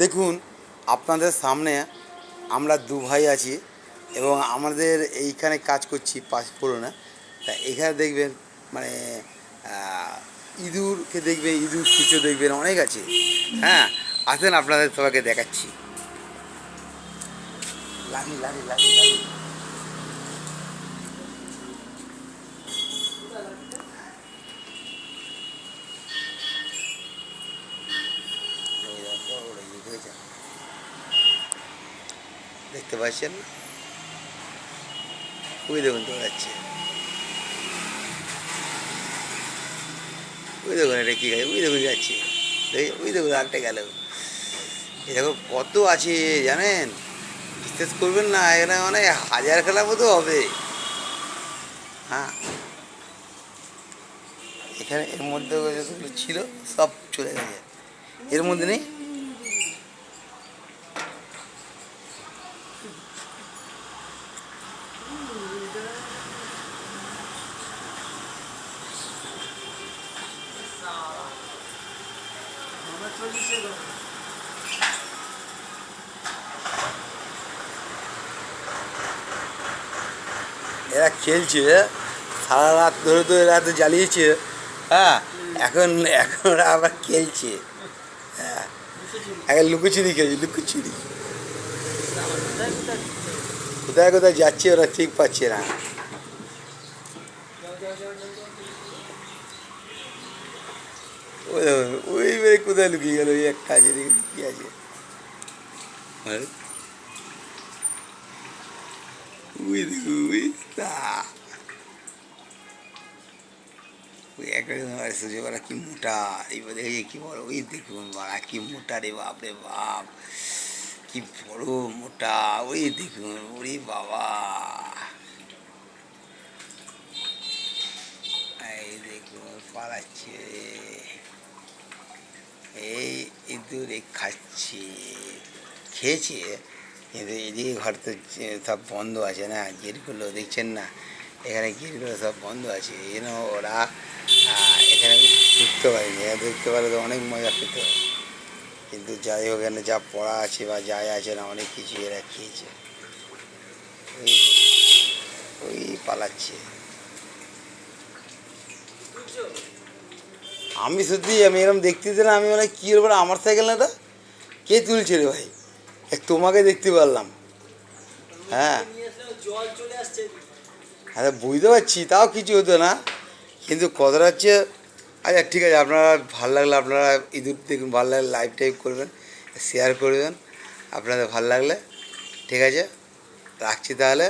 দেখুন আপনাদের সামনে আমরা দু ভাই আছি এবং আমাদের এইখানে কাজ করছি পাঁচফোড়নে। তা এখানে দেখবেন মানে ইঁদুরকে দেখবেন, ইঁদুর কুচো দেখবেন অনেক আছে। হ্যাঁ, আসেন আপনাদের সবাইকে দেখাচ্ছি। লাগি লাগি লাগি লাগি দেখতে পাচ্ছেন? ওই দেখুন তো যাচ্ছে, ওই দেখুন এটা কী গাছ, ওই দেখুন যাচ্ছে, ওই দেখুন আরেকটা গেল। এ দেখো কত আছে জানেন, বিশ্বাস করবেন না, এখানে মানে হাজার খেলা মতো হবে। হ্যাঁ, এখানে এর মধ্যে যতগুলো ছিল সব চলে গেছে, এর মধ্যে নেই। এরা খেলছে সারা রাত ধরে, তো এরা তো জ্বালিয়েছে। হ্যাঁ, এখন এখন ওরা আবার খেলছে। হ্যাঁ, এখন লুকোচুরি খেলছে, লুকোচুরি। কোথায় কোথায় যাচ্ছে ওরা ঠিক পাচ্ছে না। ওই দেখুন, ওই মেয়ে কোথায় লুকিয়ে গেল, ওই একটা আছে, দেখি কি আছে। ওই দেখুন, ওই তা ওই একটা সূর্য বাড়া কি মোটা, এইবার দেখি কি বড়, ওই দেখুন বাড়া কি মোটা রে, বাপ রে বাপ, কি বড় মোটা, ওই দেখুন, ওরে বাবা। এই দেখুন পালাচ্ছে, এই ইঁদুর খাচ্ছে, খেয়েছে। কিন্তু এদিকে ঘর তো সব বন্ধ আছে না, গেটগুলো দেখছেন না, এখানে গেটগুলো সব বন্ধ আছে, এই জন্য ওরা এখানে ঢুকতে পারেনি। এরা ঢুকতে পারে তো অনেক মজা পেত, কিন্তু যাই হোক এখানে যা পড়া আছে বা যাই আছে না, অনেক কিছু এরা খেয়েছে। ওই ওই পালাচ্ছে। আমি সত্যি আমি এরকম দেখতে না, আমি মানে কী বলবো, আমার সাইকেল না, এটা কে তুলছে রে ভাই, তোমাকে দেখতে পারলাম। হ্যাঁ, হ্যাঁ বুঝতে পারছি, তাও কিছু হতো না, কিন্তু কথাটা হচ্ছে। আচ্ছা ঠিক আছে, আপনারা ভালো লাগলে আপনারা ইঁদুর দেখুন, ভালো লাগলে লাইভ টাইপ করবেন, শেয়ার করবেন আপনাদের ভালো লাগলে। ঠিক আছে, রাখছি তাহলে।